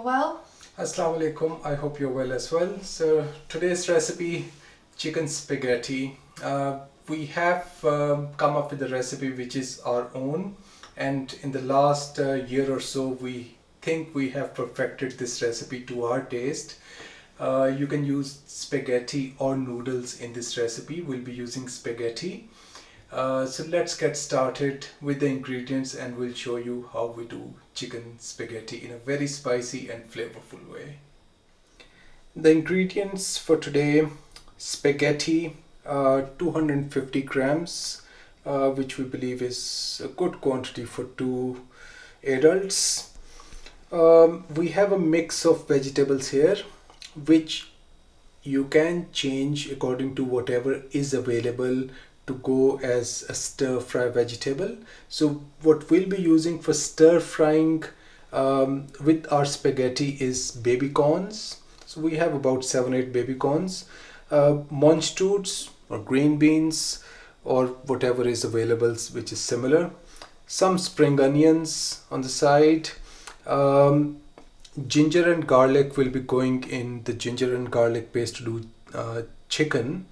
well? Assalamu alaikum. I hope you're well as well. So today's recipe, chicken spaghetti. We have come up with a recipe which is our own, and in the last year or so we think we have perfected this recipe to our taste. You can use spaghetti or noodles in this recipe. We'll be using spaghetti. So let's get started with the ingredients and we'll show you how we do chicken spaghetti in a very spicy and flavorful way. The ingredients for today: spaghetti, 250 grams, which we believe is a good quantity for two adults. We have a mix of vegetables here, which you can change according to whatever is available to go as a stir fry vegetable. So what we'll be using for stir frying with our spaghetti is baby corns. So we have about 7-8 baby corns, Mange-tout or green beans or whatever is available which is similar, some spring onions on the side. Ginger and garlic will be going in the ginger and garlic paste to do chicken.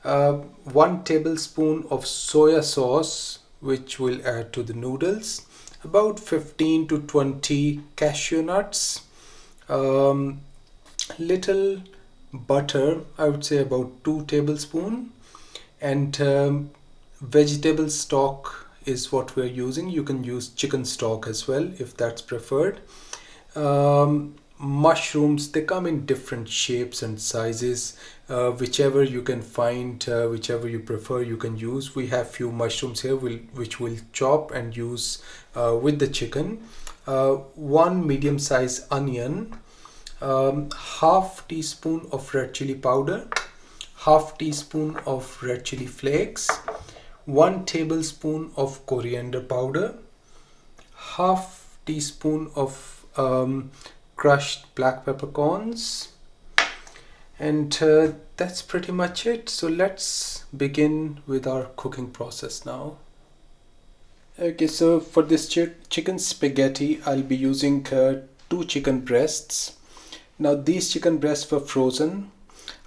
1 tablespoon of soya sauce, which we'll add to the noodles. About 15 to 20 cashew nuts. Little butter, I would say about 2 tablespoons. And vegetable stock is what we're using. You can use chicken stock as well if that's preferred. Mushrooms, they come in different shapes and sizes. Whichever you can find, whichever you prefer, you can use. We have few mushrooms here which we'll chop and use with the chicken. 1 medium size onion, half teaspoon of red chili powder, half teaspoon of red chili flakes, 1 tablespoon of coriander powder, half teaspoon of crushed black peppercorns, and that's pretty much it. So let's begin with our cooking process now. Okay, so for this chicken spaghetti I'll be using 2 chicken breasts. Now these chicken breasts were frozen.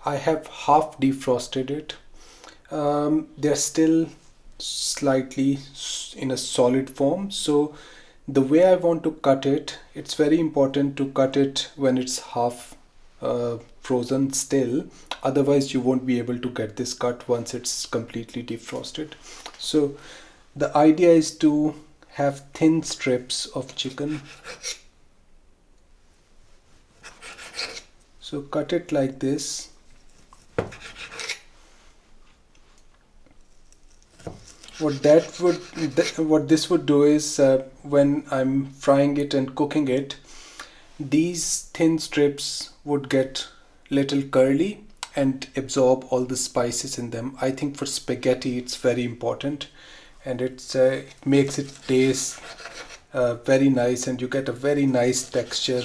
I have half defrosted it. They're still slightly in a solid form, so the way I want to cut it, it's very important to cut it when it's half frozen still, otherwise you won't be able to get this cut once it's completely defrosted. So the idea is to have thin strips of chicken. So cut it like this. What this would do is when I'm frying it and cooking it, these thin strips would get little curly and absorb all the spices in them. I think for spaghetti it's very important, and it makes it taste very nice, and you get a very nice texture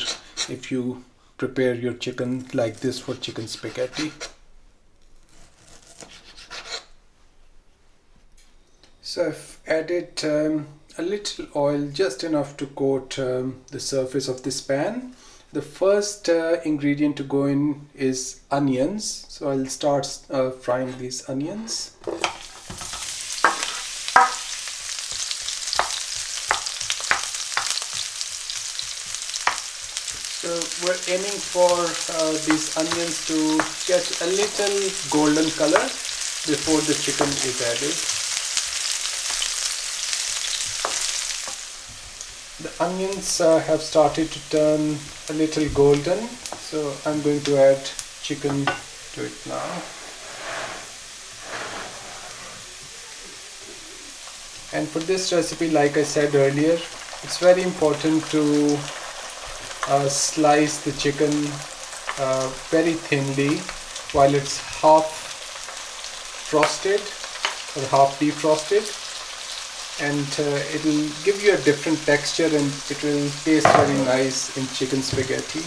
if you prepare your chicken like this for chicken spaghetti. So I've added a little oil, just enough to coat the surface of this pan. The first ingredient to go in is onions. So I'll start frying these onions. So we're aiming for these onions to get a little golden color before the chicken is added. The onions have started to turn a little golden, so I'm going to add chicken to it now. And for this recipe, like I said earlier, it's very important to slice the chicken very thinly while it's half frosted or half defrosted. And it will give you a different texture and it will taste very nice in chicken spaghetti.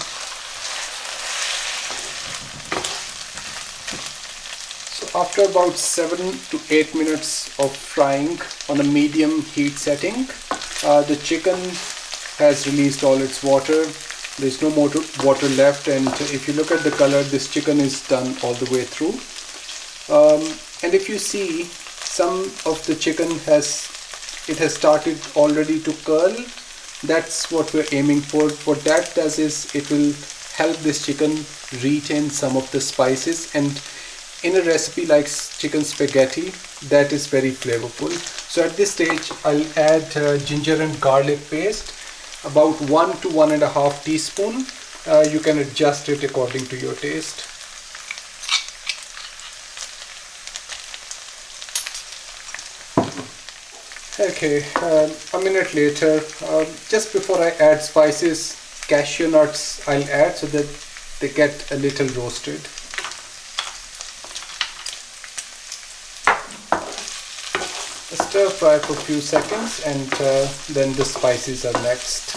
So after about 7 to 8 minutes of frying on a medium heat setting, the chicken has released all its water There's no more water left, and if you look at the color, this chicken is done all the way through. And if you see, some of the chicken has started already to curl. That's what we're aiming for. What that does is it will help this chicken retain some of the spices, and in a recipe like chicken spaghetti, that is very flavorful. So at this stage I'll add ginger and garlic paste, about 1 to 1.5 teaspoon. You can adjust it according to your taste. Okay, a minute later, just before I add spices, cashew nuts I'll add so that they get a little roasted. Stir fry for a few seconds, and then the spices are next.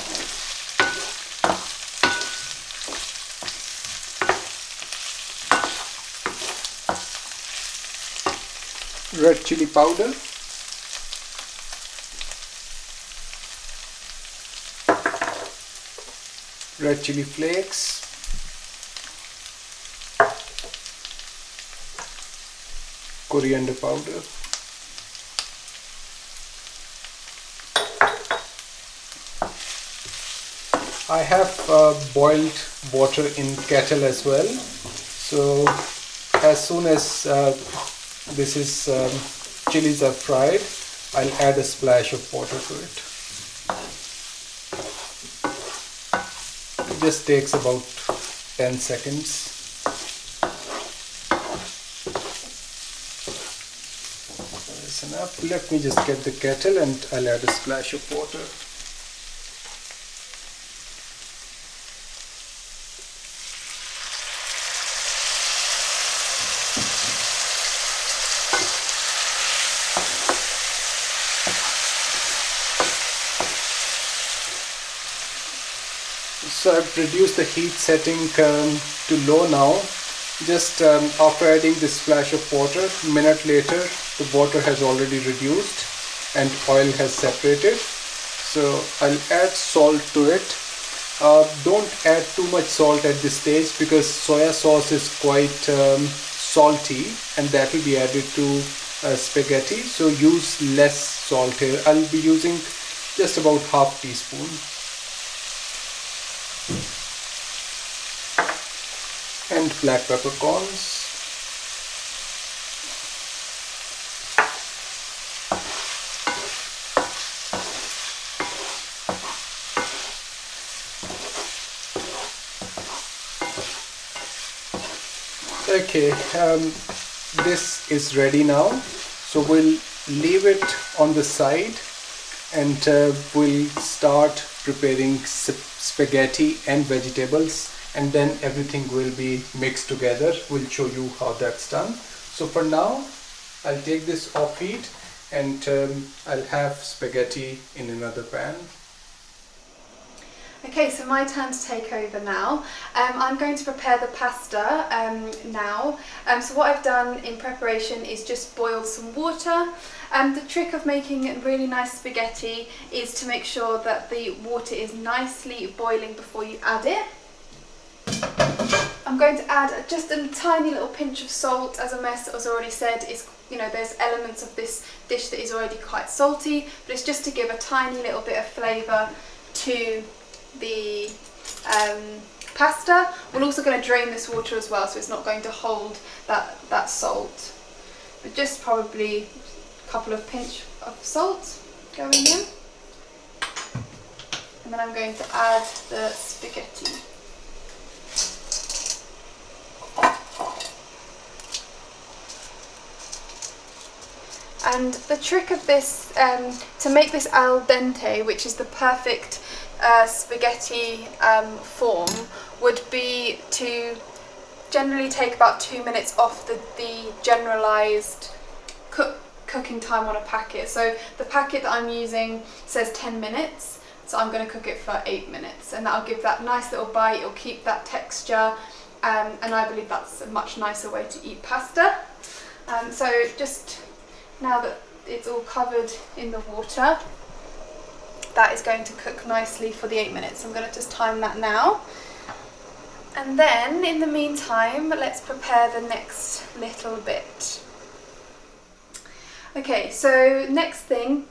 Red chili powder, red chili flakes, coriander powder, I have boiled water in kettle as well, so as soon as chilies are fried, I'll add a splash of water to it. It just takes about 10 seconds. That's enough. Let me just get the kettle and I'll add a splash of water. So I've reduced the heat setting to low now. Just after adding this splash of water, a minute later the water has already reduced and oil has separated. So I'll add salt to it. Don't add too much salt at this stage because soya sauce is quite salty, and that will be added to spaghetti. So use less salt here. I'll be using just about half teaspoon. And black peppercorns. Okay, this is ready now, so we'll leave it on the side, and we'll start preparing spaghetti and vegetables, and then everything will be mixed together. We'll show you how that's done. So for now, I'll take this off heat, and I'll have spaghetti in another pan. Okay, so my turn to take over now. I'm going to prepare the pasta now. So what I've done in preparation is just boiled some water. The trick of making really nice spaghetti is to make sure that the water is nicely boiling before you add it. I'm going to add just a tiny little pinch of salt. As has already said, there's elements of this dish that is already quite salty, but it's just to give a tiny little bit of flavour to the pasta. We're also going to drain this water as well, so it's not going to hold that salt, but just probably a couple of pinch of salt going in, and then I'm going to add the spaghetti. And the trick of this, to make this al dente, which is the perfect spaghetti form, would be to generally take about 2 minutes off the generalised cooking time on a packet. So the packet that I'm using says 10 minutes, so I'm going to cook it for 8 minutes, and that'll give that nice little bite. It'll keep that texture, and I believe that's a much nicer way to eat pasta. So just now that it's all covered in the water, that is going to cook nicely for the 8 minutes. I'm going to just time that now. And then in the meantime, let's prepare the next little bit. Okay, so next thing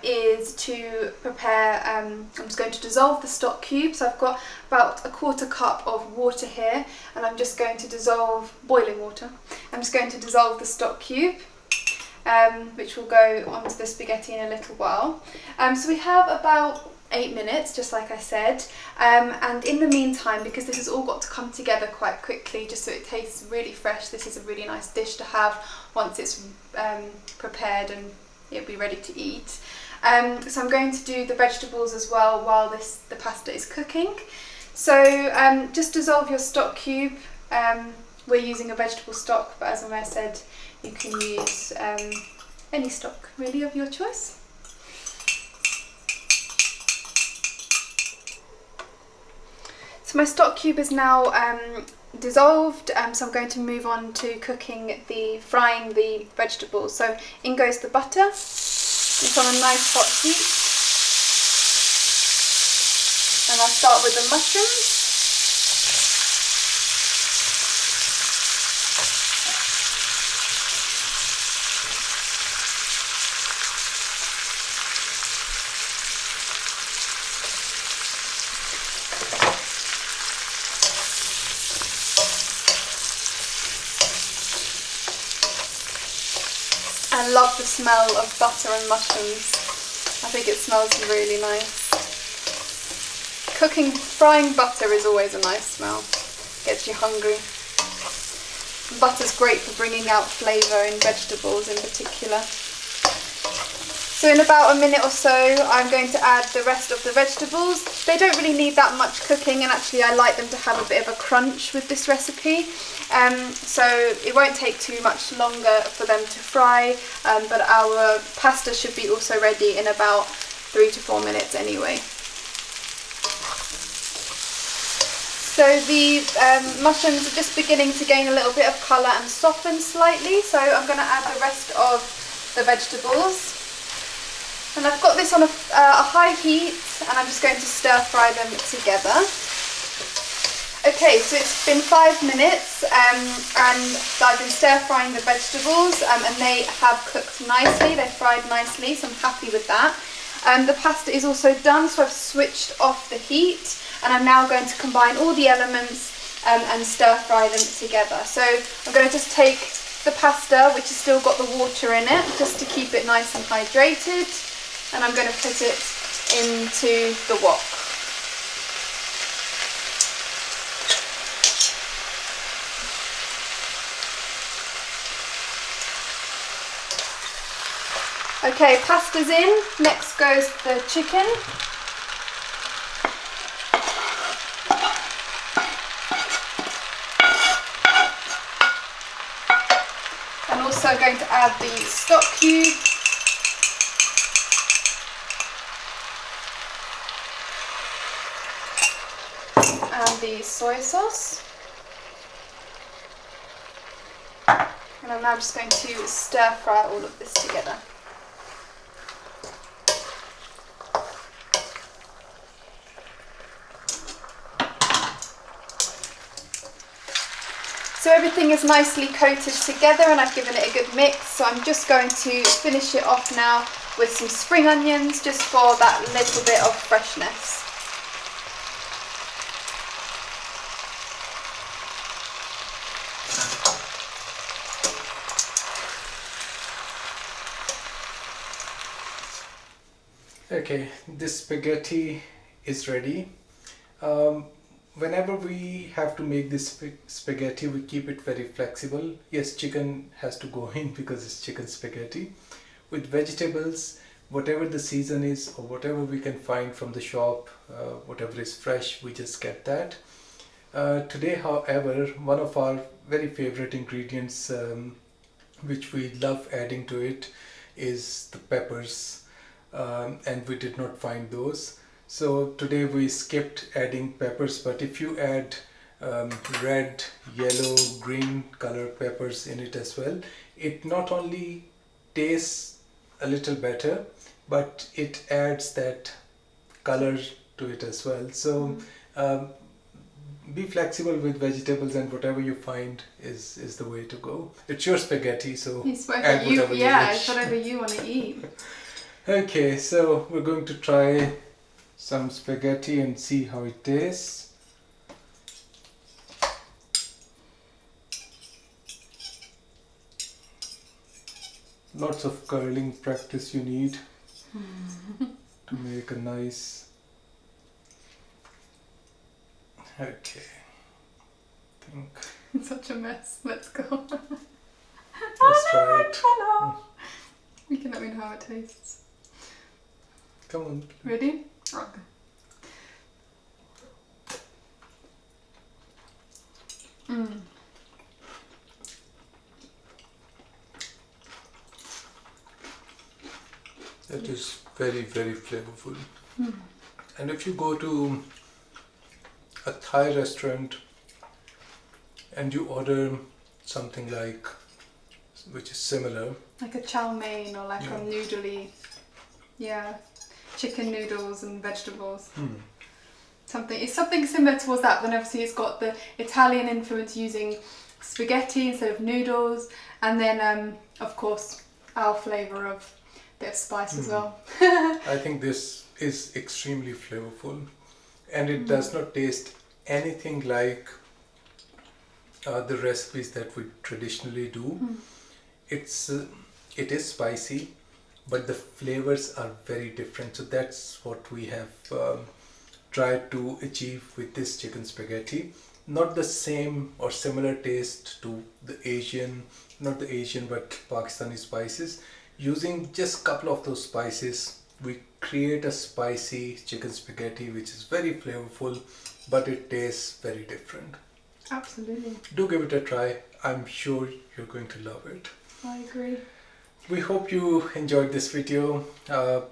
is to prepare, I'm just going to dissolve the stock cubes. I've got about a 1/4 cup of water here, and I'm just going to dissolve, boiling water, I'm just going to dissolve the stock cube, which will go onto the spaghetti in a little while. So we have about 8 minutes, just like I said, and in the meantime, because this has all got to come together quite quickly, just so it tastes really fresh, this is a really nice dish to have once it's prepared and it'll be ready to eat. So I'm going to do the vegetables as well while the pasta is cooking. So just dissolve your stock cube. We're using a vegetable stock, but as Omer said, you can use any stock really of your choice. So my stock cube is now dissolved, so I'm going to move on to frying the vegetables. So in goes the butter. It's on a nice hot heat. And I'll start with the mushrooms. I love the smell of butter and mushrooms. I think it smells really nice. Frying butter is always a nice smell. Gets you hungry. Butter's great for bringing out flavour in vegetables in particular. So in about a minute or so, I'm going to add the rest of the vegetables. They don't really need that much cooking, and actually I like them to have a bit of a crunch with this recipe. So it won't take too much longer for them to fry, but our pasta should be also ready in about 3 to 4 minutes anyway. So the mushrooms are just beginning to gain a little bit of colour and soften slightly, so I'm going to add the rest of the vegetables. And I've got this on a high heat, and I'm just going to stir fry them together. Okay, so it's been 5 minutes, and I've been stir frying the vegetables, and they have cooked nicely. They've fried nicely, so I'm happy with that. The pasta is also done, so I've switched off the heat, and I'm now going to combine all the elements and stir fry them together. So I'm going to just take the pasta, which has still got the water in it, just to keep it nice and hydrated, and I'm going to put it into the wok. Okay, pasta's in. Next goes the chicken. I'm also going to add the stock cube. And the soy sauce. And I'm now just going to stir fry all of this together. So everything is nicely coated together, and I've given it a good mix, so I'm just going to finish it off now with some spring onions, just for that little bit of freshness. Okay, this spaghetti is ready. Whenever we have to make this spaghetti, we keep it very flexible. Yes, chicken has to go in because it's chicken spaghetti. With vegetables, whatever the season is or whatever we can find from the shop, whatever is fresh, we just get that. Today, however, one of our very favorite ingredients, which we love adding to it, is the peppers, and we did not find those. So today we skipped adding peppers, but if you add red, yellow, green color peppers in it as well, it not only tastes a little better, but it adds that color to it as well. So be flexible with vegetables, and whatever you find is the way to go. It's your spaghetti, so It's add whatever you, whatever you yeah, wish. it's whatever you want to eat. Okay, so we're going to try some spaghetti and see how it tastes. Lots of curling practice you need to make a nice. Okay, I think It's such a mess. Let's go. let's try it. You can let me know how it tastes. Come on. Ready? Okay. That is very, very flavorful. And if you go to a Thai restaurant and you order something like, which is similar, Like a chow mein or like a noodly, chicken noodles and vegetables. It's something similar towards that, then obviously it's got the Italian influence using spaghetti instead of noodles, and then of course our flavour of bit of spice as well. I think this is extremely flavorful, and it does not taste anything like the recipes that we traditionally do. It is spicy, but the flavors are very different. So that's what we have tried to achieve with this chicken spaghetti. Not the same or similar taste to the Asian, not the Asian but Pakistani spices. Using just a couple of those spices, we create a spicy chicken spaghetti which is very flavorful, but it tastes very different. Absolutely. Do give it a try. I'm sure you're going to love it. I agree. We hope you enjoyed this video.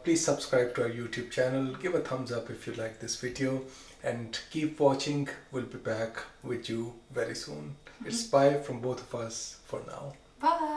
Please subscribe to our YouTube channel. Give a thumbs up if you like this video, and keep watching. We'll be back with you very soon. It's bye from both of us for now. Bye.